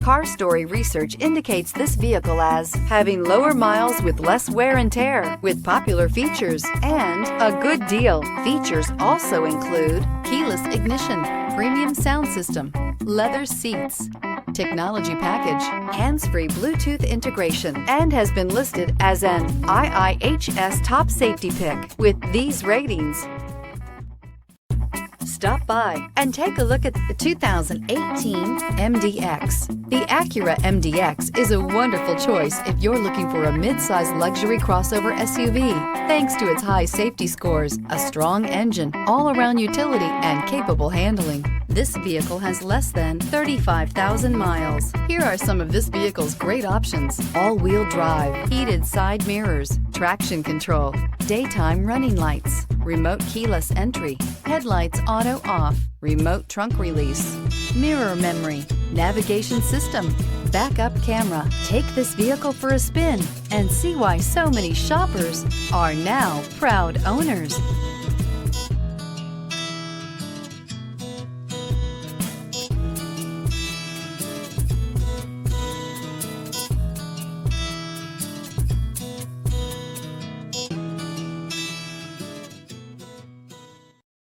Car Story research indicates this vehicle as having lower miles with less wear and tear, with popular features and a good deal. Features also include keyless ignition, premium sound system, leather seats, technology package, hands-free Bluetooth integration, and has been listed as an IIHS top safety pick with these ratings. Stop by and take a look at the 2018 MDX. The Acura MDX is a wonderful choice if you're looking for a mid-size luxury crossover SUV. Thanks to its high safety scores, a strong engine, all-around utility, and capable handling, this vehicle has less than 35,000 miles. Here are some of this vehicle's great options: all-wheel drive, heated side mirrors, traction control, daytime running lights, remote keyless entry, headlights auto off, remote trunk release, mirror memory, navigation system, backup camera. Take this vehicle for a spin and see why so many shoppers are now proud owners.